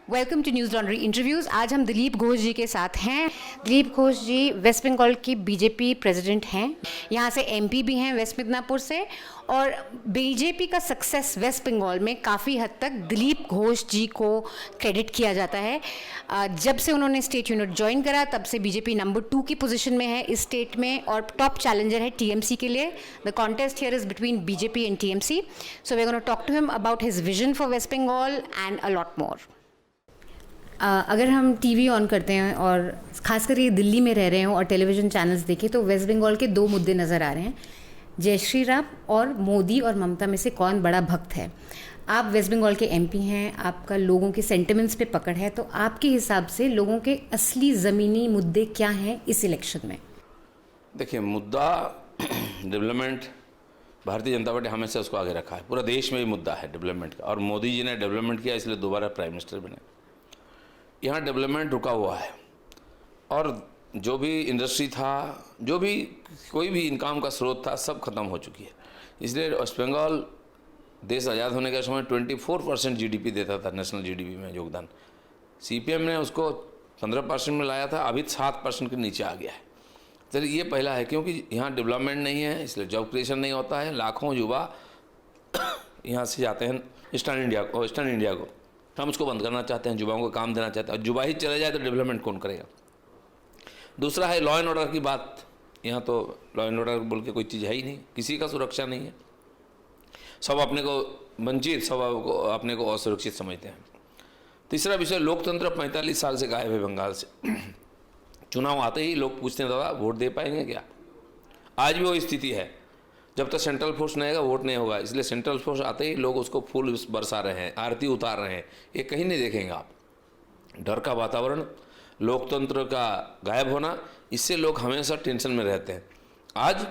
Welcome to news laundry interviews. आज हम दिलीप घोष जी के साथ हैं। दिलीप घोष जी वेस्ट बंगाल की बीजेपी प्रेसिडेंट हैं, यहाँ से एमपी भी हैं वेस्ट मिदनापुर से, और बीजेपी का सक्सेस वेस्ट बंगाल में काफ़ी हद तक दिलीप घोष जी को क्रेडिट किया जाता है। जब से उन्होंने स्टेट यूनिट ज्वाइन करा तब से बीजेपी नंबर 2 की पोजीशन में है इस स्टेट में, और टॉप चैलेंजर है टीएमसी के लिए। The contest here is between BJP and TMC, so we are gonna talk to him about his vision for West Bengal and a lot more. अगर हम टीवी ऑन करते हैं और ख़ासकर ये दिल्ली में रह रहे हों और टेलीविज़न चैनल्स देखें तो वेस्ट बंगाल के 2 मुद्दे नज़र आ रहे हैं, जय श्री राम और मोदी और ममता में से कौन बड़ा भक्त है। आप वेस्ट बंगाल के एमपी हैं, आपका लोगों के सेंटिमेंट्स पे पकड़ है, तो आपके हिसाब से लोगों के असली ज़मीनी मुद्दे क्या हैं इस इलेक्शन में? देखिए, मुद्दा डेवलपमेंट, भारतीय जनता पार्टी हमेशा उसको आगे रखा है। पूरा देश में भी मुद्दा है डेवलपमेंट का, और मोदी जी ने डेवलपमेंट किया इसलिए दोबारा प्राइम मिनिस्टर बने। यहाँ डेवलपमेंट रुका हुआ है, और जो भी इंडस्ट्री था, जो भी कोई भी इनकम का स्रोत था, सब खत्म हो चुकी है। इसलिए वेस्ट बंगाल देश आज़ाद होने के समय 24% जीडीपी देता था, नेशनल जीडीपी में योगदान। सीपीएम ने उसको 15% में लाया था, अभी 7% के नीचे आ गया है। चलिए, ये पहला है, क्योंकि यहाँ डेवलपमेंट नहीं है, इसलिए जॉब क्रिएशन नहीं होता है। लाखों युवा यहाँ से जाते हैं ईस्टर्न इंडिया को, हम उसको बंद करना चाहते हैं, युवाओं को काम देना चाहते हैं। और युवा ही चले जाए तो डेवलपमेंट कौन करेगा? दूसरा है लॉ एंड ऑर्डर की बात। यहाँ तो लॉ एंड ऑर्डर बोल के कोई चीज़ है ही नहीं, किसी का सुरक्षा नहीं है, सब अपने को वंचित, सब अपने को असुरक्षित समझते हैं। तीसरा विषय, लोकतंत्र 45 साल से गायब है बंगाल से। चुनाव आते ही लोग पूछते हैं, दादा वोट दे पाएंगे क्या? आज भी वही स्थिति है, जब तक सेंट्रल फोर्स नहीं आएगा वोट नहीं होगा। इसलिए सेंट्रल फोर्स आते ही लोग उसको फूल बरसा रहे हैं, आरती उतार रहे हैं, ये कहीं नहीं देखेंगे आप। डर का वातावरण, लोकतंत्र का गायब होना, इससे लोग हमेशा टेंशन में रहते हैं। आज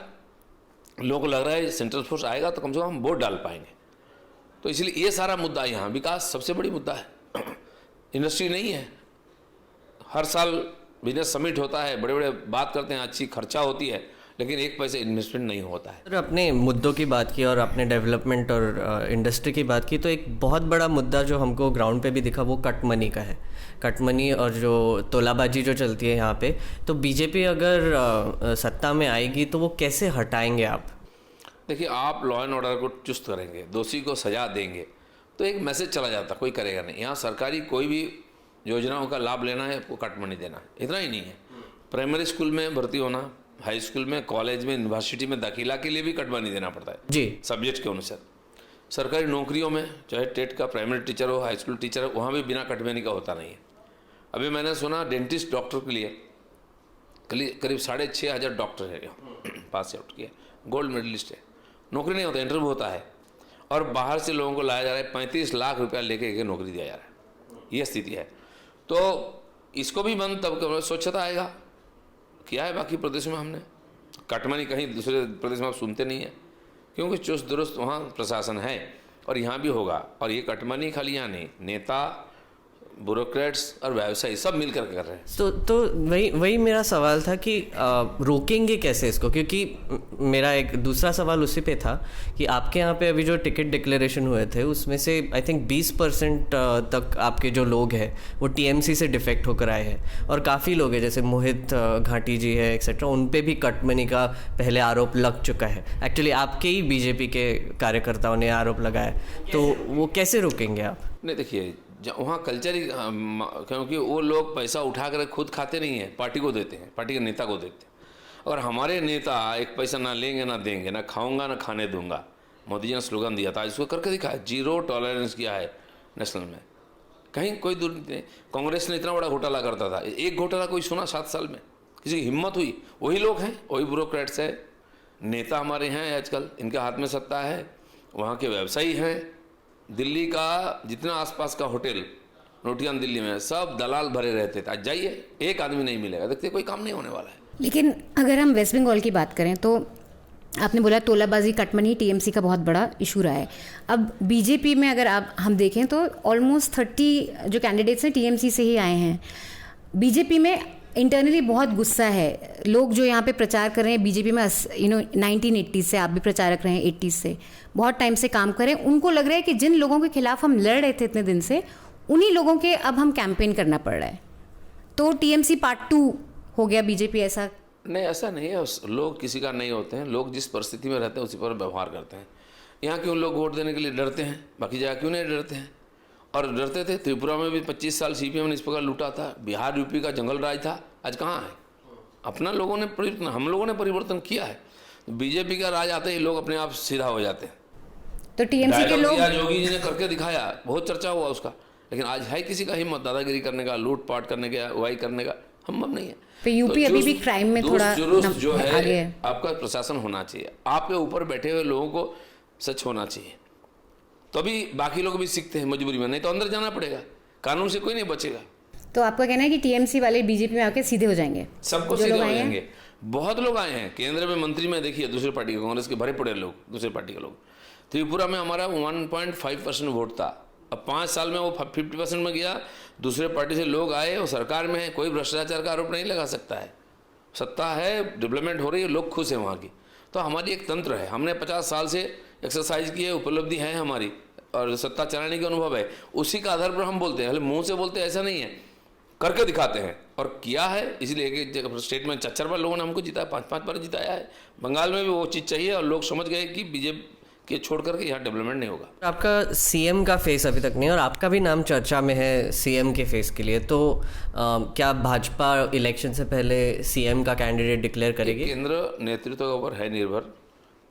लोगों को लग रहा है सेंट्रल फोर्स आएगा तो कम से कम हम वोट डाल पाएंगे। तो इसलिए ये सारा मुद्दा, यहाँ विकास सबसे बड़ी मुद्दा है। इंडस्ट्री नहीं है, हर साल बिजनेस समिट होता है, बड़े बड़े बात करते हैं, अच्छी खर्चा होती है, लेकिन एक पैसे इन्वेस्टमेंट नहीं होता है। सर, अपने मुद्दों की बात की और अपने डेवलपमेंट और इंडस्ट्री की बात की, तो एक बहुत बड़ा मुद्दा जो हमको ग्राउंड पे भी दिखा वो कट मनी का है। कट मनी और जो तोलाबाजी जो चलती है यहाँ पे, तो बीजेपी अगर सत्ता में आएगी तो वो कैसे हटाएंगे आप? देखिए, आप लॉ एंड ऑर्डर को चुस्त करेंगे, दोषी को सजा देंगे तो एक मैसेज चला जाता, कोई करेगा नहीं। यहाँ सरकारी कोई भी योजनाओं का लाभ लेना है, आपको कट मनी देना है, इतना ही नहीं है। प्राइमरी स्कूल में भर्ती होना, हाई स्कूल में, कॉलेज में, यूनिवर्सिटी में दाखिला के लिए भी कट मनी देना पड़ता है जी, सब्जेक्ट के अनुसार। सरकारी नौकरियों में, चाहे टेट का प्राइमरी टीचर हो, हाई स्कूल टीचर हो, वहाँ भी बिना कट मनी का होता नहीं है। अभी मैंने सुना डेंटिस्ट डॉक्टर के लिए करीब 6,500 डॉक्टर है यहाँ पास आउट किया, गोल्ड मेडलिस्ट है, नौकरी नहीं होता, इंटरव्यू होता है, और बाहर से लोगों को लाया जा रहा है, 35 लाख रुपया लेके नौकरी दिया जा रहा है। ये स्थिति है। तो इसको भी बंद तब स्वच्छता आएगा। किया है बाकी प्रदेश में हमने, कटमनी कहीं दूसरे प्रदेश में आप सुनते नहीं है, क्योंकि चुस्त दुरुस्त वहाँ प्रशासन है, और यहाँ भी होगा। और ये कटमनी खाली यहाँ नहीं, नेता, ब्यूरोक्रेट्स और व्यवसायी सब मिलकर कर रहे हैं। तो वही मेरा सवाल था कि रोकेंगे कैसे इसको, क्योंकि मेरा एक दूसरा सवाल उसी पे था कि आपके यहाँ पे अभी जो टिकट डिक्लेरेशन हुए थे उसमें से आई थिंक 20% तक आपके जो लोग हैं वो टीएमसी से डिफेक्ट होकर आए हैं, और काफ़ी लोग हैं जैसे मोहित घाटी जी है एक्सेट्रा, उन पे भी कट मनी का पहले आरोप लग चुका है। एक्चुअली आपके ही बीजेपी के कार्यकर्ताओं ने आरोप लगाया, तो वो कैसे रोकेंगे आप? नहीं, देखिए, वहाँ कल्चर ही, क्योंकि वो लोग पैसा उठा कर खुद खाते नहीं हैं, पार्टी को देते हैं, पार्टी के नेता को देते हैं। और हमारे नेता एक पैसा ना लेंगे ना देंगे, ना खाऊंगा ना खाने दूंगा। मोदी जी ने स्लोगन दिया था, इसको करके दिखा है, 0 टॉलरेंस किया है नेशनल में। कहीं कोई दूर नहीं। कांग्रेस ने इतना बड़ा घोटाला करता था, एक घोटाला कोई सुना 7 साल में? किसी की हिम्मत हुई? वही लोग हैं, वही ब्यूरोक्रेट्स है, नेता हमारे हैं आजकल, इनके हाथ में सत्ता है, वहाँ के व्यवसायी हैं। दिल्ली का जितना आसपास का होटल, रोटियां दिल्ली में, सब दलाल भरे रहते थे। आज जाइए, एक आदमी नहीं मिलेगा, देखते कोई काम नहीं होने वाला है। लेकिन अगर हम वेस्ट बंगाल की बात करें तो आपने बोला तोलाबाजी, कटमनी टीएमसी का बहुत बड़ा इशू रहा है। अब बीजेपी में अगर हम देखें तो ऑलमोस्ट 30 जो कैंडिडेट्स हैं टीएमसी से ही आए हैं। बीजेपी में इंटरनली बहुत गुस्सा है, लोग जो यहाँ पे प्रचार कर रहे हैं बीजेपी में 1980 से, आप भी प्रचारक रहे हैं 80 से, बहुत टाइम से काम कर रहे हैं। उनको लग रहा है कि जिन लोगों के खिलाफ हम लड़ रहे थे इतने दिन से, उन्हीं लोगों के अब हम कैंपेन करना पड़ रहा है। तो टीएमसी पार्ट 2 हो गया बीजेपी, ऐसा? नहीं, ऐसा नहीं है। लोग किसी का नहीं होते हैं, लोग जिस परिस्थिति में रहते हैं उसी पर व्यवहार करते हैं। यहाँ क्यों लोग वोट देने के लिए डरते हैं, बाकी जगह क्यों नहीं डरते हैं? और डरते थे। त्रिपुरा में भी 25 साल सीपीएम ने इस प्रकार लूटा था, बिहार यूपी का जंगल राज था, आज कहाँ है? अपना लोगों ने परिवर्तन, हम लोगों ने परिवर्तन किया है। बीजेपी का राज आते ही लोग अपने आप सीधा हो जाते हैं। तो टीएमसी के लोग, योगी जी ने करके दिखाया, बहुत चर्चा हुआ उसका, लेकिन आज है किसी का हिम्मत दादागिरी करने का, लूटपाट करने का, अगुवाई करने का? संभव नहीं है। तो यूपी अभी भी क्राइम में थोड़ा जो है आगे है। आपका प्रशासन होना चाहिए, आपके ऊपर बैठे हुए लोगों को सच होना चाहिए, तभी बाकी लोग भी सीखते हैं मजबूरी में, नहीं तो अंदर जाना पड़ेगा, कानून से कोई नहीं बचेगा। तो आपका कहना है कि टीएमसी वाले बीजेपी में आके सीधे हो जाएंगे? सबको सीधे हो जाएंगे। बहुत लोग आए हैं केंद्र में, मंत्री में देखिए दूसरे पार्टी के, कांग्रेस के भरे पड़े लोग, दूसरे पार्टी के लोग। त्रिपुरा में हमारा 1.5% वोट था, अब 5 साल में वो 50% में गया। दूसरे पार्टी से लोग आए, वो सरकार में है, कोई भ्रष्टाचार का आरोप नहीं लगा सकता है, सत्ता है, डेवलपमेंट हो रही है, लोग खुश हैं वहाँ की। तो हमारी एक तंत्र है, हमने 50 साल से एक्सरसाइज की है, उपलब्धि है हमारी, और सत्ता चलाने का अनुभव है, उसी का आधार पर हम बोलते हैं। मुंह से बोलते हैं ऐसा नहीं है, करके दिखाते हैं, और किया है। इसलिए कि स्टेट में 4 बार लोगों ने हमको जिताया, 5 बार जिताया है। बंगाल में भी वो चीज़ चाहिए, और लोग समझ गए कि बीजेपी के छोड़ करके यहाँ डेवलपमेंट नहीं होगा। आपका सीएम का फेस अभी तक नहीं, और आपका भी नाम चर्चा में है सीएम के फेस के लिए, तो क्या भाजपा इलेक्शन से पहले सीएम का कैंडिडेट डिक्लेयर करेगी? केंद्र नेतृत्व के ऊपर है निर्भर,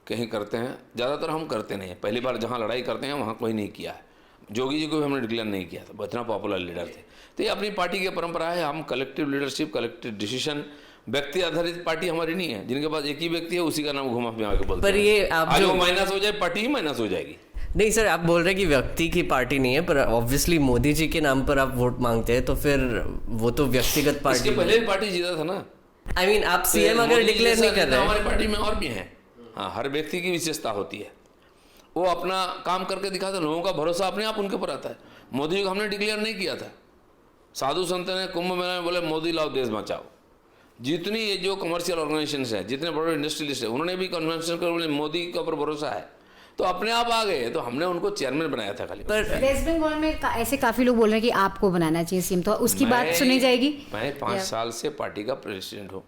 कहीं करते हैं, ज़्यादातर हम करते नहीं हैं। पहली बार जहाँ लड़ाई करते हैं वहाँ कोई नहीं किया है। जोगी जी को भी हमने डिक्लेयर नहीं किया था, इतना पॉपुलर लीडर थे। तो ये अपनी पार्टी की परंपरा है, हम कलेक्टिव लीडरशिप, कलेक्टिव डिसीजन, व्यक्ति आधारित पार्टी हमारी नहीं है। जिनके पास एक ही व्यक्ति है उसी का नाम घुमा फिरा के बोलते हैं। पर ये आप आज वो माइनस हो जाए, पार्टी ही माइनस हो जाएगी। नहीं सर, आप बोल रहे हैं कि व्यक्ति की पार्टी नहीं है, पर ऑब्वियसली मोदी जी के नाम पर आप वोट मांगते हैं, तो फिर वो तो व्यक्तिगत पार्टी। इसके पहले भी पार्टी जीता था ना। आई मीन आप सीएम अगर डिक्लेयर नहीं कर रहे, हमारी पार्टी में और भी हैं। हाँ, हर व्यक्ति की विशेषता होती है, वो अपना काम करके दिखाते, लोगों का भरोसा अपने आप उनके ऊपर आता है। मोदी जी को हमने डिक्लेयर नहीं किया था, साधु संत ने कुंभ मेला में बोले मोदी लाओ देश बचाओ। जितनी ये जो कमर्शियल ऑर्गेनाइजेशन है, जितने बड़े इंडस्ट्रियलिस्ट है, उन्होंने भी कन्वेंशन कर बोले मोदी के ऊपर भरोसा है, तो अपने आप आ गए। तो हमने उनको चेयरमैन बनाया था खाली। पर वेस्ट बंगाल में ऐसे काफी लोग बोल रहे हैं कि आपको बनाना चाहिए सीएम, तो उसकी बात सुनी जाएगी? मैं 5 साल से पार्टी का प्रेसिडेंट हूँ,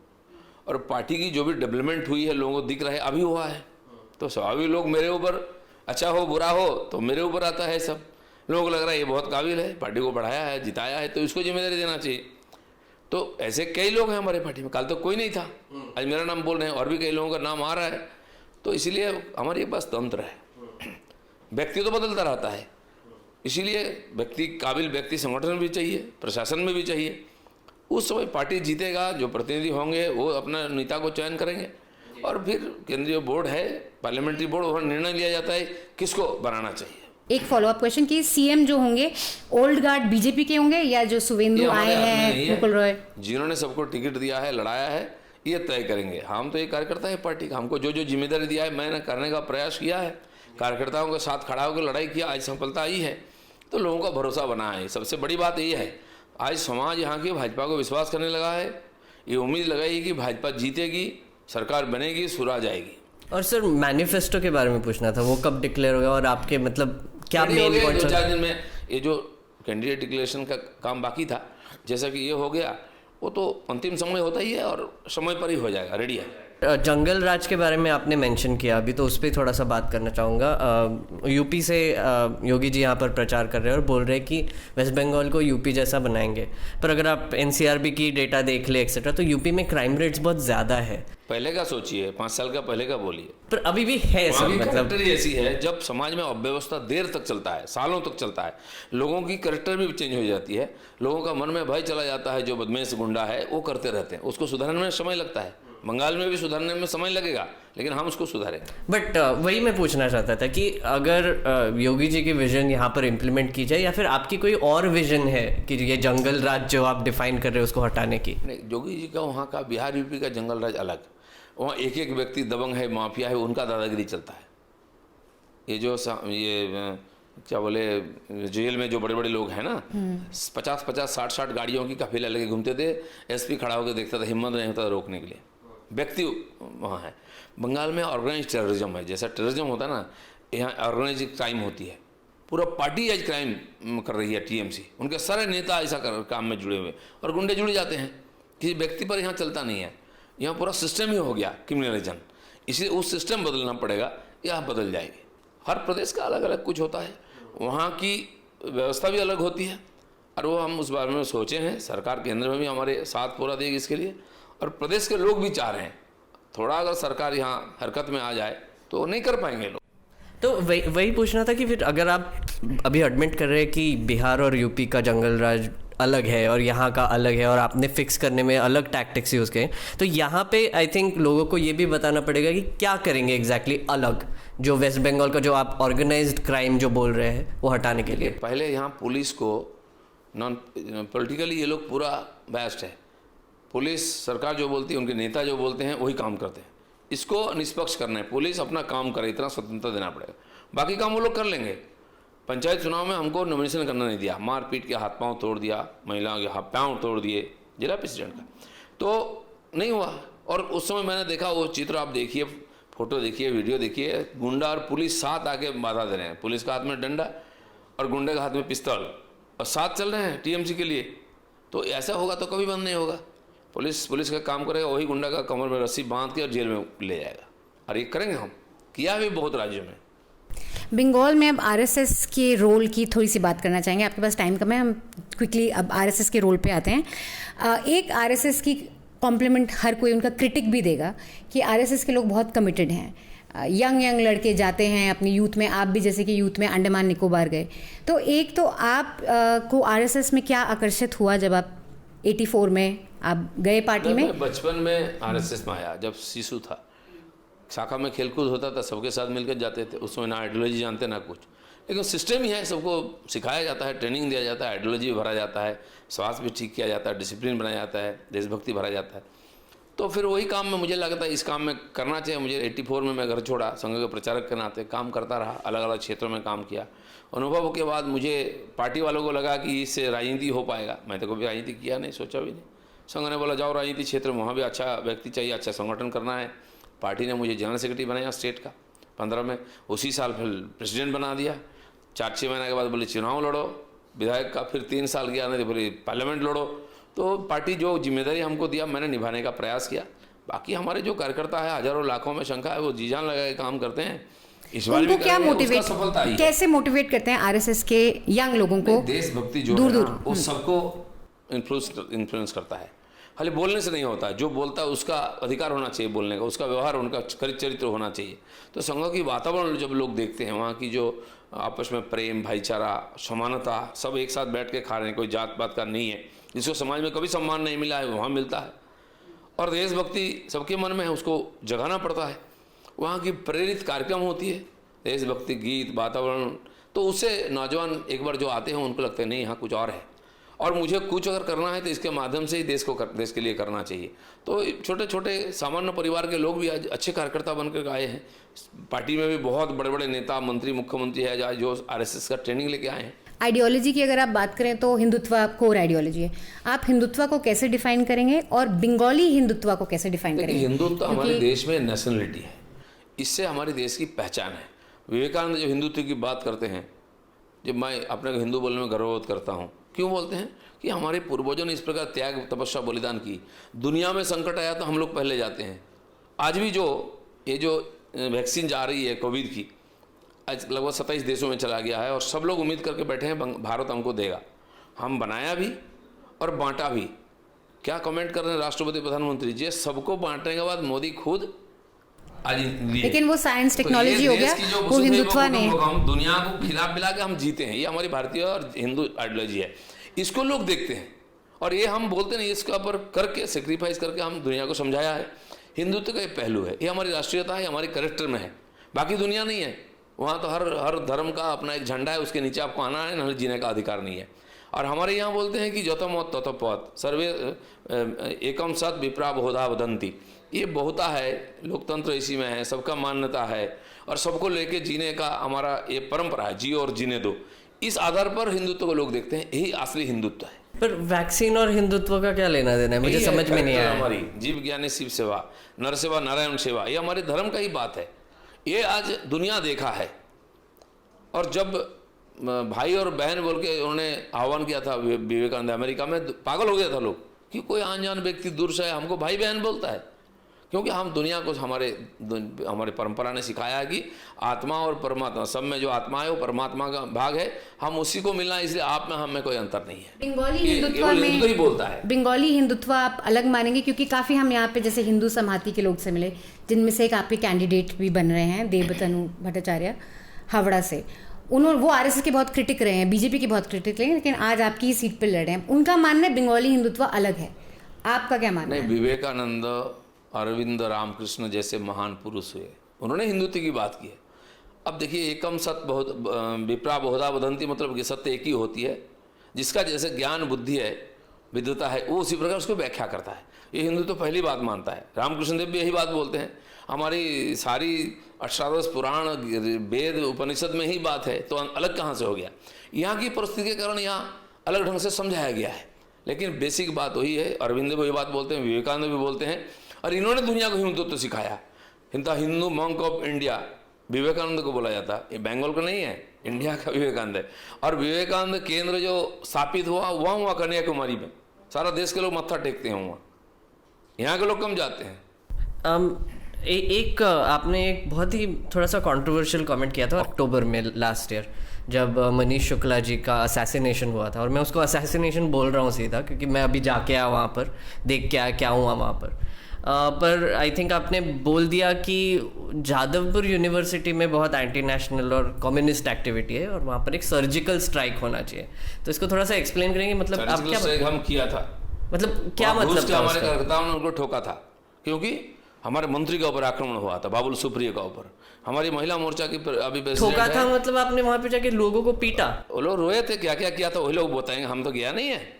और पार्टी की जो भी डेवलपमेंट हुई है लोगों को दिख रहा है, अभी हुआ है, तो स्वाभाविक लोग मेरे ऊपर, अच्छा हो बुरा हो तो मेरे ऊपर आता है सब। लोगों को लग रहा है ये बहुत काबिल है, पार्टी को बढ़ाया है, जिताया है, तो इसको जिम्मेदारी देना चाहिए। तो ऐसे कई लोग हैं हमारे पार्टी में, कल तो कोई नहीं था, आज मेरा नाम बोल रहे हैं, और भी कई लोगों का नाम आ रहा है। तो इसीलिए हमारे पास तंत्र है, व्यक्ति तो बदलता रहता है, इसीलिए व्यक्ति, काबिल व्यक्ति संगठन में भी चाहिए, प्रशासन में भी चाहिए। उस समय पार्टी जीतेगा, जो प्रतिनिधि होंगे वो अपना नेता को चयन करेंगे, और फिर केंद्रीय बोर्ड है, पार्लियामेंट्री बोर्ड, वहाँ निर्णय लिया जाता है किसको बनाना चाहिए। एक फॉलोअप क्वेश्चन कि सीएम जो होंगे ओल्ड गार्ड बीजेपी के होंगे या जो सुवेंदु आए हैं, मुकुल रॉय, जिन्होंने सबको टिकट दिया है, लड़ाया है, ये तय करेंगे। हम तो ये कार्यकर्ता है पार्टी का, हमको जो जो जिम्मेदारी दिया है मैंने करने का प्रयास किया है, कार्यकर्ताओं के साथ खड़ा होकर लड़ाई किया, आज सफलता आई है, तो लोगों का भरोसा बना है। सबसे बड़ी बात ये है, आज समाज यहाँ की भाजपा को विश्वास करने लगा है, ये उम्मीद लगाई कि भाजपा जीतेगी, सरकार बनेगी, सुरा जाएगी। और सर मैनिफेस्टो के बारे में पूछना था, वो कब डिक्लेयर होगा, और आपके मतलब क्या मेन पॉइंट्स? 2-4 दिन में ये जो कैंडिडेट डिक्लेरेशन का काम बाकी था, जैसा कि ये हो गया, वो तो अंतिम समय होता ही है, और समय पर ही हो जाएगा, रेडी है। जंगल राज के बारे में आपने मेंशन किया अभी, तो उस पर थोड़ा सा बात करना चाहूँगा। यूपी से योगी जी यहाँ पर प्रचार कर रहे हैं और बोल रहे हैं कि वेस्ट बंगाल को यूपी जैसा बनाएंगे, पर अगर आप एनसीआरबी की डेटा देख ले एक्सेट्रा, तो यूपी में क्राइम रेट्स बहुत ज़्यादा है। पहले का सोचिए, 5 साल का पहले का बोलिए, पर अभी भी है सब, मतलब ऐसी है, जब समाज में अव्यवस्था देर तक चलता है, सालों तक चलता है, लोगों की कैरेक्टर भी चेंज हो जाती है, लोगों का मन में भय चला जाता है, जो बदमाश गुंडा है वो करते रहते हैं, उसको सुधारने में समय लगता है। बंगाल में भी सुधारने में समय लगेगा, लेकिन हम उसको सुधारेंगे। बट वही मैं पूछना चाहता था कि अगर योगी जी की विजन यहाँ पर इम्प्लीमेंट की जाए, या फिर आपकी कोई और विजन है कि ये जंगल राज जो आप डिफाइन कर रहे हो उसको हटाने की? नहीं, योगी जी का वहाँ का, बिहार यूपी का जंगल राज अलग, वहाँ एक एक व्यक्ति दबंग है, माफिया है, उनका दादागिरी चलता है। ये जो ये क्या बोले, जेल में जो बड़े बड़े लोग हैं ना, 50-50, 60-60 गाड़ियों की काफिला लेके घूमते थे, एसपी खड़ा होकर देखता था, हिम्मत नहीं होता रोकने के लिए, व्यक्ति वहाँ है। बंगाल में ऑर्गेनाइज टेररिज्म है, जैसा टेररिज्म होता है ना, यहाँ ऑर्गेनाइज क्राइम होती है, पूरा पार्टी आज क्राइम कर रही है टीएमसी, उनके सारे नेता ऐसा काम में जुड़े हुए और गुंडे जुड़ जाते हैं, किसी व्यक्ति पर यहाँ चलता नहीं है, यहाँ पूरा सिस्टम ही हो गया क्रिमिनलिज्म। इसलिए उस सिस्टम बदलना पड़ेगा, यह बदल जाएगी। हर प्रदेश का अलग अलग कुछ होता है, वहाँ की व्यवस्था भी अलग होती है और वो हम उस बारे में सोचे हैं। सरकार केंद्र में भी हमारे साथ पूरा देगी इसके लिए, और प्रदेश के लोग भी चाह रहे हैं। थोड़ा अगर सरकार यहाँ हरकत में आ जाए तो नहीं कर पाएंगे लोग। तो वही पूछना था कि फिर अगर आप अभी एडमिट कर रहे हैं कि बिहार और यूपी का जंगल राज अलग है और यहाँ का अलग है और आपने फिक्स करने में अलग टैक्टिक्स यूज़ किए, तो यहाँ पे आई थिंक लोगों को ये भी बताना पड़ेगा कि क्या करेंगे एग्जैक्टली अलग, जो वेस्ट बंगाल का जो आप ऑर्गेनाइज्ड क्राइम जो बोल रहे हैं वो हटाने के लिए। पहले यहाँ पुलिस को नॉन पॉलिटिकली ये लोग पूरा बेस्ट है। पुलिस सरकार जो बोलती है, उनके नेता जो बोलते हैं वही काम करते हैं। इसको निष्पक्ष करना है, पुलिस अपना काम करे, इतना स्वतंत्रता देना पड़ेगा। बाकी काम वो लोग कर लेंगे। पंचायत चुनाव में हमको नॉमिनेशन करना नहीं दिया, मारपीट के हाथ पांव तोड़ दिया, महिलाओं के हाथ पांव तोड़ दिए जिला प्रेसिडेंट का, तो नहीं हुआ। और उस समय मैंने देखा वो चित्र, आप देखिए, फोटो देखिए, वीडियो देखिए, गुंडा और पुलिस साथ आके बाधा दे रहे हैं। पुलिस का हाथ में डंडा और गुंडे के हाथ में पिस्तौल, और साथ चल रहे हैं टीएमसी के लिए। तो ऐसा होगा तो कभी बंद नहीं होगा। पुलिस का काम करेगा, वही गुंडा का कमर में रस्सी बांध के और जेल में ले जाएगा। और ये करेंगे हम, किया भी बहुत राज्यों में। बंगाल में अब आरएसएस के रोल की थोड़ी सी बात करना चाहेंगे, आपके पास टाइम कम है, हम क्विकली अब आरएसएस के रोल पे आते हैं। एक आरएसएस की कॉम्प्लीमेंट हर कोई उनका क्रिटिक भी देगा कि आरएसएस के लोग बहुत कमिटेड हैं। यंग लड़के जाते हैं अपनी यूथ में, आप भी जैसे कि यूथ में अंडमान निकोबार गए, तो एक तो आप को आरएसएस में क्या आकर्षित हुआ जब आप 84 में आप गए पार्टी में? बचपन में आरएसएस में आया, जब शिशु था, शाखा में खेलकूद होता था, सबके साथ मिलकर जाते थे। उसमें ना आइडियोलॉजी जानते ना कुछ, लेकिन सिस्टम ही है, सबको सिखाया जाता है, ट्रेनिंग दिया जाता है, आइडियोलॉजी भी भरा जाता है, स्वास्थ्य भी ठीक किया जाता है, डिसिप्लिन बनाया जाता है, देशभक्ति भरा जाता है। तो फिर वही काम में मुझे लगता है इस काम में करना चाहिए। मुझे 84 में मैं घर छोड़ा, संघ के प्रचारक के नाते काम करता रहा, अलग अलग क्षेत्रों में काम किया। अनुभव के बाद मुझे पार्टी वालों को लगा कि इससे राजनीति हो पाएगा। मैं तो कभी राजनीति किया नहीं, सोचा भी नहीं। संघ ने बोला जाओ राजनीति क्षेत्र में, वहाँ भी अच्छा व्यक्ति चाहिए, अच्छा संगठन करना है। पार्टी ने मुझे जनरल सेक्रेटरी बनाया स्टेट का 15 में। उसी साल फिर प्रेसिडेंट बना दिया। 4-6 महीने के बाद बोले चुनाव लड़ो विधायक का, फिर 3 साल गया, नहीं बोले पार्लियामेंट लड़ो। तो पार्टी जो जिम्मेदारी हमको दिया, मैंने निभाने का प्रयास किया। बाकी हमारे जो कार्यकर्ता है, हजारों लाखों में संख्या है, वो जी जान लगा के काम करते हैं। इस बार भी क्या मोटिवेट, कैसे मोटिवेट करते हैं आरएसएस के यंग लोगों को? देशभक्ति जो है ना, वो सबको इन्फ्लुएंस करता है। खाली बोलने से नहीं होता, जो बोलता है उसका अधिकार होना चाहिए बोलने का, उसका व्यवहार, उनका चरित्र होना चाहिए। तो संघ की वातावरण जब लोग देखते हैं, वहाँ की जो आपस में प्रेम, भाईचारा, समानता, सब एक साथ बैठ के खा रहे हैं, कोई जात पात का नहीं है, जिसको समाज में कभी सम्मान नहीं मिला है वहाँ मिलता है। और देशभक्ति सबके मन में है, उसको जगाना पड़ता है। वहाँ की प्रेरित कार्यक्रम होती है, देशभक्ति गीत, वातावरण, तो उससे नौजवान एक बार जो आते हैं उनको लगता है नहीं यहाँ कुछ और है, और मुझे कुछ अगर करना है तो इसके माध्यम से ही देश के लिए करना चाहिए। तो छोटे छोटे सामान्य परिवार के लोग भी आज अच्छे कार्यकर्ता बनकर आए हैं। पार्टी में भी बहुत बड़े बड़े नेता, मंत्री, मुख्यमंत्री है आज जो आरएसएस का ट्रेनिंग लेके आए हैं। आइडियोलॉजी की अगर आप बात करें तो हिंदुत्व कोर आइडियोलॉजी है। आप हिंदुत्व को कैसे डिफाइन करेंगे और बंगाली हिंदुत्व को कैसे डिफाइन करेंगे? हिंदुत्व हमारे देश में नेशनलिटी है, इससे हमारे देश की पहचान है। विवेकानंद जो हिंदुत्व की बात करते हैं, जब मैं अपने को हिंदू बोलने में गर्वबोध करता हूँ। क्यों बोलते हैं? कि हमारे पूर्वजों ने इस प्रकार त्याग, तपस्या, बलिदान की। दुनिया में संकट आया तो हम लोग पहले जाते हैं। आज भी ये जो वैक्सीन जा रही है कोविड की, आज लगभग 27 देशों में चला गया है और सब लोग उम्मीद करके बैठे हैं भारत हमको देगा। हम बनाया भी और बांटा भी। क्या कमेंट कर रहे हैं राष्ट्रपति, प्रधानमंत्री जी? सबको बांटने के बाद मोदी खुद आज, लेकिन वो साइंस टेक्नोलॉजी हो गया, वो हिंदुत्व नहीं। हम दुनिया को खिला पिला के हम जीते हैं, ये हमारी भारतीय और हिंदू आइडियोलॉजी है। इसको लोग देखते हैं और ये हम बोलते नहीं, इसके ऊपर करके सेक्रीफाइस करके हम दुनिया को समझाया है। हिंदुत्व का एक पहलू है, ये हमारी राष्ट्रीयता है, हमारे कैरेक्टर में है। बाकी दुनिया नहीं है, वहाँ तो हर धर्म का अपना एक झंडा है, उसके नीचे आपको आना है, नहीं जीने का अधिकार नहीं है। और हमारे यहाँ बोलते हैं कि जतो मत ततो पथ, सर्वे एकम सत विप्रा बहुधा वदंती। ये बहुता है, लोकतंत्र इसी में है, सबका मान्यता है और सबको लेके जीने का हमारा ये परंपरा है, जियो और जीने दो। इस आधार पर हिंदुत्व को लोग देखते हैं, यही असली हिंदुत्व है। पर वैक्सीन और हिंदुत्व का क्या लेना देना है, मुझे समझ में नहीं आया। हमारी जीव ज्ञानी शिव सेवा, नर सेवा नारायण सेवा, ये हमारे धर्म का ही बात है। ये आज दुनिया देखा है। और जब भाई और बहन बोल के उन्होंने आह्वान किया था विवेकानंद। अमेरिका में पागल हो गया था लोग कि कोई अनजान व्यक्ति दूर से हमको भाई बहन बोलता है, क्योंकि हम दुनिया को हमारे परंपरा ने सिखाया है कि आत्मा और परमात्मा, सब में जो आत्मा है वो परमात्मा का भाग है, हम उसी को मिलना है, इसलिए आप में हम में कोई अंतर नहीं है। बंगाली हिंदुत्व में ही बोलता है। बंगाली हिंदुत्व आप अलग मानेंगे, क्योंकि काफ़ी हम यहाँ पे जैसे हिंदू समाधि के लोग से मिले, जिनमें से एक आपके कैंडिडेट भी बन रहे हैं देवतनु भट्टाचार्य हावड़ा से। उन्होंने वो आरएसएस के बहुत क्रिटिक रहे हैं, बीजेपी के बहुत क्रिटिक रहे हैं, लेकिन आज आपकी ही सीट पर लड़ रहे हैं। उनका मानना है बंगाली हिंदुत्व अलग है, आपका क्या मानना है? नहीं, विवेकानंद, अरविंद, रामकृष्ण जैसे महान पुरुष हुए, उन्होंने हिंदुत्व की बात की है। अब देखिए, एकम सत्य बहुत विप्रा बहुधा वदंती, मतलब कि सत्य एक ही होती है। जिसका जैसे ज्ञान बुद्धि है, विद्वता है, वो उसी प्रकार उसको व्याख्या करता है। ये हिंदू तो पहली बात मानता है। रामकृष्ण देव भी यही बात बोलते हैं। हमारी सारी अष्टादश पुराण, वेद, उपनिषद में ही बात है, तो अलग कहाँ से हो गया? यहाँ की परिस्थिति के कारण यहाँ अलग ढंग से समझाया गया है, लेकिन बेसिक बात वही है। अरविंद भी बात बोलते हैं, विवेकानंद भी बोलते हैं, और इन्होंने दुनिया को हिंदुत्व सिखाया। Hindu monk of India Vivekananda को बोला जाता, ये बंगाल का नहीं है, इंडिया का विवेकानंद है। और विवेकानंद केंद्र जो स्थापित हुआ वहाँ हुआ कन्याकुमारी में, सारा देश के लोग मत्था टेकते हैं वहाँ, यहाँ के लोग कम जाते हैं। एक आपने एक बहुत ही थोड़ा सा कंट्रोवर्शियल कमेंट किया था अक्टूबर में लास्ट ईयर, जब मनीष शुक्ला जी का असैसिनेशन हुआ था। और मैं उसको असैसिनेशन बोल रहा हूँ सीधा, क्योंकि मैं अभी जाके आया वहाँ पर, देख के आया क्या हुआ वहाँ पर आई थिंक आपने बोल दिया कि जादवपुर यूनिवर्सिटी में बहुत एंटी नेशनल और कम्युनिस्ट एक्टिविटी है और वहाँ पर एक सर्जिकल स्ट्राइक होना चाहिए। तो इसको थोड़ा सा एक्सप्लेन करेंगे, मतलब आप क्या हम किया था, मतलब क्या मतलब था? हमारे कार्यकर्ताओं ने उनको ठोका था, क्योंकि हमारे मंत्री के ऊपर आक्रमण हुआ था, बाबुल सुप्रियो का ऊपर। हमारी महिला मोर्चा की अभी ठोका था, मतलब आपने वहाँ पे जाके लोगों को पीटा? वो लोग रोए थे, क्या क्या किया था वही लोग बताएंगे, हम तो गया नहीं है।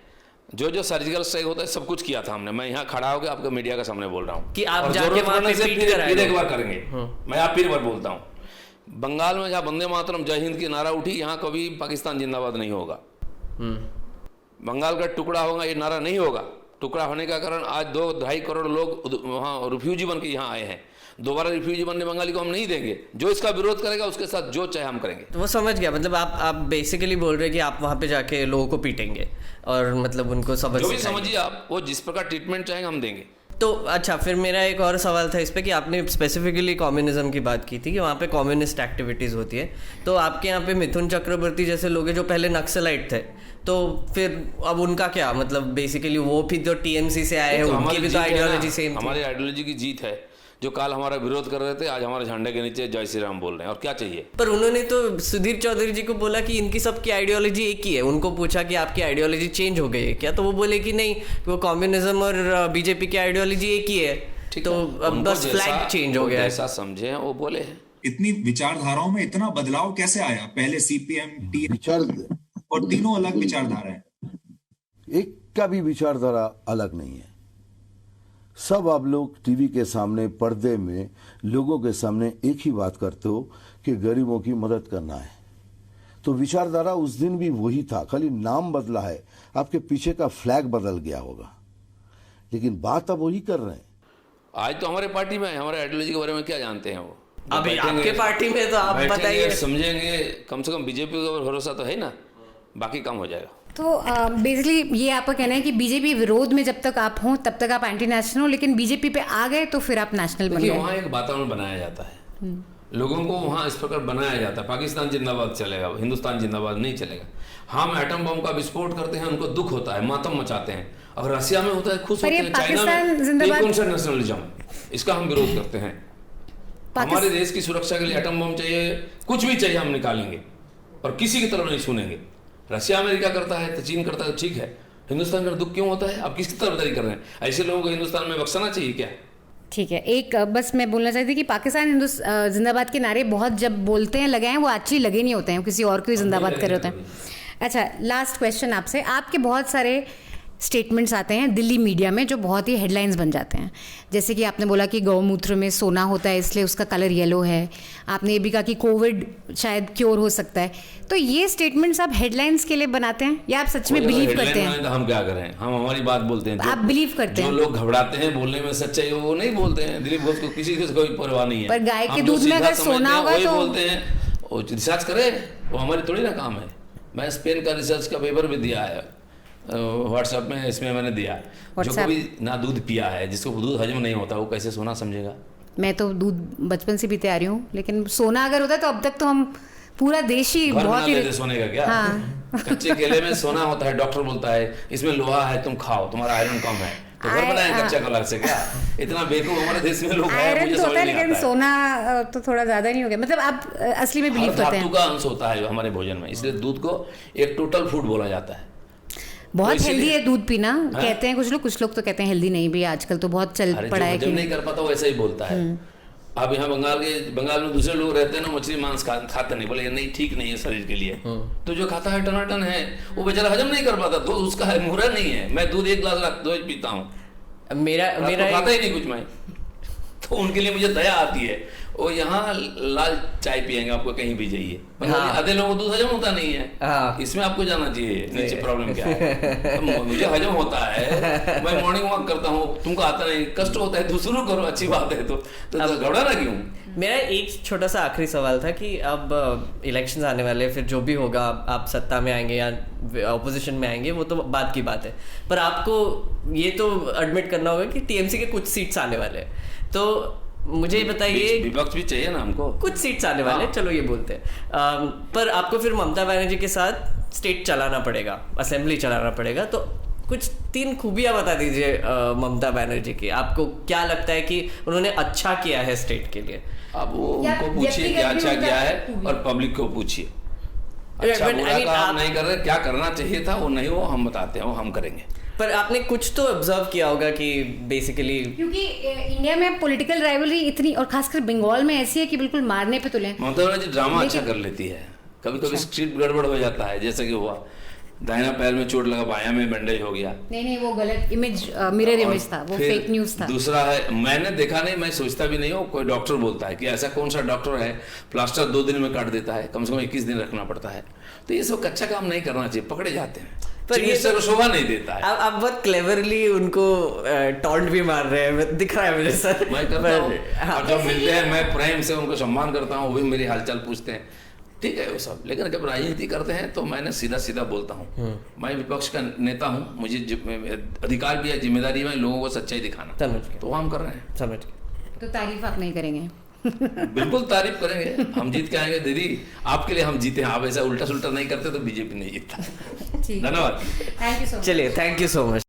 जो सर्जिकल स्ट्राइक होता है सब कुछ किया था हमने। मैं यहाँ खड़ा होकर आपके मीडिया के सामने बोल रहा हूँ कि आप जाके वहाँ पे पीट कर आए। फिर एक बार करेंगे, मैं आप फिर बार बोलता हूँ। बंगाल में जहाँ वंदे मातरम, जय हिंद की नारा उठी, यहाँ कभी पाकिस्तान जिंदाबाद नहीं होगा। बंगाल का टुकड़ा होगा, ये नारा नहीं होगा। टुकड़ा होने का कारण आज 2-2.5 करोड़ लोग वहाँ रिफ्यूजी बन के यहाँ आए हैं। दोबारा रिफ्यूजी बनने बंगाली को हम नहीं देंगे। जो इसका विरोध करेगा उसके साथ जो चाहे हम करेंगे। तो वो समझ गया, मतलब आप बेसिकली बोल रहे हैं कि आप वहाँ पे जाके लोगों को पीटेंगे और मतलब उनको सबक जो भी समझिए आप, वो जिस प्रकार ट्रीटमेंट चाहेंगे हम देंगे। तो अच्छा, फिर मेरा एक और सवाल था इस पे कि आपने स्पेसिफिकली कम्युनिज्म की बात की थी कि वहाँ पे कम्युनिस्ट एक्टिविटीज़ होती है। तो आपके यहाँ पे मिथुन चक्रवर्ती जैसे लोग हैं जो पहले नक्सलाइट थे, तो फिर अब उनका क्या मतलब? बेसिकली वो भी जो टीएमसी से आए हैं, उनकी भी तो आइडियोलॉजी सेम थी। हमारी आइडियोलॉजी की जीत है। जो काल हमारा विरोध कर रहे थे, आज हमारे झंडे के नीचे जय श्री राम बोल रहे हैं, और क्या चाहिए? पर उन्होंने तो सुधीर चौधरी जी को बोला कि इनकी सबकी आइडियोलॉजी एक ही है। उनको पूछा कि आपकी आइडियोलॉजी चेंज हो गई है क्या, तो वो बोले कि नहीं, वो कम्युनिज्म और बीजेपी की आइडियोलॉजी एक ही है। तो अब बस फ्लैग चेंज हो गया है। ऐसा समझे वो बोले हैं। इतनी विचारधाराओं में इतना बदलाव कैसे आया? पहले सीपीएम, टीएमसी और तीनों अलग विचारधारा है। एक का भी विचारधारा अलग नहीं है। सब आप लोग टीवी के सामने, पर्दे में, लोगों के सामने एक ही बात करते हो कि गरीबों की मदद करना है। तो विचारधारा उस दिन भी वही था, खाली नाम बदला है, आपके पीछे का फ्लैग बदल गया होगा, लेकिन बात अब वही कर रहे हैं। आज तो हमारे पार्टी में हमारे आइडियोलॉजी के बारे में क्या जानते हैं वो? अभी आपके पार्टी में तो आप बताइए, समझेंगे। कम से कम बीजेपी के ऊपर भरोसा तो है ना, बाकी काम हो जाएगा। तो बेसिकली ये आपका कहना है कि बीजेपी विरोध में जब तक आप हों तब तक आप एंटी नेशनल हो, लेकिन बीजेपी पे आ गए तो फिर आप नेशनल बन गए। वहाँ एक वातावरण बनाया जाता है, लोगों को वहाँ इस प्रकार बनाया जाता है। पाकिस्तान जिंदाबाद चलेगा, हिंदुस्तान जिंदाबाद नहीं चलेगा। हम एटम बम का विस्फोट करते हैं, उनको दुख होता है, मातम मचाते हैं। अगर रशिया में होता है खुश होते हैं, चाइना में कौन सा नेशनलिज्म, इसका हम विरोध करते हैं। हमारे देश की सुरक्षा के लिए एटम बम चाहिए, कुछ भी चाहिए, हम निकालेंगे और किसी की तरफ नहीं सुनेंगे। रशिया अमेरिका करता है तो चीन करता है तो ठीक है, हिंदुस्तान का दुख क्यों होता है? आप किसकी तरफदारी कर रहे हैं? ऐसे लोगों को हिंदुस्तान में बख्शाना चाहिए क्या? ठीक है, एक बस मैं बोलना चाहती थी कि पाकिस्तान जिंदाबाद के नारे बहुत जब बोलते हैं लगाए हैं, वो एक्चुअली लगे नहीं होते हैं, किसी और को ही जिंदाबाद कर रहे होते हैं। अच्छा, लास्ट क्वेश्चन आपसे। आपके बहुत सारे स्टेटमेंट्स आते हैं दिल्ली मीडिया में जो बहुत ही हेडलाइंस बन जाते हैं, जैसे कि आपने बोला कि गौमूत्र में सोना होता है इसलिए उसका कलर येलो है। आपने ये भी कहा कि कोविड शायद क्योर हो सकता है। तो ये स्टेटमेंट्स आप हेडलाइंस के लिए बनाते हैं या आप सच में बिलीव करते हैं? हम क्या करें, हम हमारी बात बोलते हैं। आप बिलीव करते हैं? जो लोग घबराते हैं बोलने में सच्चाई, वो नहीं बोलते हैं। दिलीप घोष को किसी की कोई परवाह नहीं है। पर गाय के दूध में अगर सोना होगा तो बोलते हैं, वो रिसर्च करे, वो हमारी थोड़ी ना काम है। मैं स्पेन का रिसर्च का पेपर भी दिया है व्हाट्सएप में, इसमें मैंने दिया। जो कभी ना दूध पिया है, जिसको दूध हजम नहीं होता, वो कैसे सोना समझेगा? मैं तो दूध बचपन से पीते आ रही हूँ, लेकिन सोना अगर होता तो अब तक तो हम पूरा देश ही घर बना बहुत ही लेते सोने का क्या? हाँ। कच्चे केले में सोना होता है, डॉक्टर बोलता है इसमें लोहा है, तुम खाओ, तुम्हारा आयरन कम है, तो घर बनाए कच्चा कलर से क्या? इतना बेवकूफ हमारे देश में लोग हैं, आयरन मुझे तो समझ होता है, नहीं लेकिन आता है। सोना तो थोड़ा ज्यादा नहीं हो गया। मतलब आप असली में बिलीव हर करते धातु हैं? का अंश होता है हमारे भोजन में, इसलिए दूध को एक टोटल फूड बोला जाता है। बहुत तो हेल्दी है दूध पीना, हाँ? कहते हैं कुछ लोग तो कहते हैं हेल्दी नहीं भी, आजकल तो बहुत चल अरे पड़ा जो है हजम नहीं कर पाता वो ऐसा ही बोलता है। आप यहाँ बंगाल में दूसरे लोग रहते हैं ना, मछली मांस खाते नहीं, बोले ये नहीं, ठीक नहीं है शरीर के लिए। तो जो खाता है टनाटन है, वो बेचारा हजम नहीं कर पाता, तो उसका है मुहरा नहीं है। मैं दूध 1 गिलास रोज पीता हूँ, मेरा खाता ही नहीं कुछ मैं, तो उनके लिए मुझे दया आती है। वो यहाँ लाल चाय पियेंगे, आपको कहीं भी जाइए, हाँ। आधे लोगों को दूध हजम होता नहीं है। हाँ। इसमें आपको जाना चाहिए नीचे प्रॉब्लम क्या है। तो मुझे हजम होता है, मैं मॉर्निंग वॉक करता हूँ, तुमको आता नहीं, कष्ट होता है, दूसरों करो, अच्छी बात है। तो घबराना क्यों? मेरा एक छोटा सा आखिरी सवाल था कि अब इलेक्शंस आने वाले, फिर जो भी होगा, आप सत्ता में आएंगे या ऑपोजिशन में आएंगे, वो तो बात की बात है, पर आपको ये तो एडमिट करना होगा कि टीएमसी के कुछ सीट्स आने वाले हैं। तो मुझे बताइए, विपक्ष भी चाहिए ना हमको, कुछ सीट्स आने वाले हैं, चलो ये बोलते हैं, पर आपको फिर ममता बनर्जी के साथ स्टेट चलाना पड़ेगा, असेंबली चलाना पड़ेगा, तो कुछ 3 खूबियां बता दीजिए ममता बनर्जी की। आपको क्या लगता है कि उन्होंने अच्छा किया है स्टेट के लिए? अब वो उनको पूछिए क्या अच्छा किया है, और पब्लिक को पूछिए अच्छा बुरा का आप नहीं कर रहे, क्या करना चाहिए था वो नहीं, वो हम बताते हैं, वो हम करेंगे। पर आपने कुछ तो ऑब्जर्व किया होगा कि बेसिकली, क्योंकि इंडिया में पॉलिटिकल राइवलरी इतनी, और खासकर बंगाल में ऐसी है कि बिल्कुल मारने पे तुले। ममता बनर्जी ड्रामा अच्छा कर लेती है, कभी कभी स्क्रिप्ट गड़बड़ हो जाता है, जैसे कि हुआ दाहिना पैर में चोट लगा, बायां में बैंडेज हो गया। नहीं, वो गलत इमेज, मिरर इमेज था, वो फेक न्यूज था। दूसरा है, मैंने देखा नहीं, मैं सोचता भी नहीं हूँ, कोई डॉक्टर बोलता है कि ऐसा कौन सा डॉक्टर है प्लास्टर 2 दिन में काट देता है, कम से कम 21 दिन रखना पड़ता है। तो ये सब कच्चा काम नहीं करना चाहिए, पकड़े जाते हैं, पर ये को शोभा नहीं देता है। आप बहुत क्लेवरली उनको टॉन्ट भी मार रहे हैं, दिख रहा है मुझे सर। मैं करता हूँ, और जब मिलते हैं मैं प्रेम से उनको सम्मान करता हूँ, वो भी मेरी हालचाल पूछते हैं, ठीक है वो सब। लेकिन जब राजनीति करते हैं तो मैंने सीधा सीधा बोलता हूँ, मैं विपक्ष का नेता हूँ, मुझे अधिकार भी है, जिम्मेदारी है लोगों को सच्चाई दिखाना, तो हम कर रहे हैं। समझ तो तारीफ आप नहीं करेंगे? बिल्कुल तारीफ करेंगे, हम जीत के आएंगे दीदी, आपके लिए हम जीते हैं। आप ऐसा उल्टा सुल्टा नहीं करते तो बीजेपी नहीं जीतता। धन्यवाद। Thank you so much. चलिए, थैंक यू सो मच।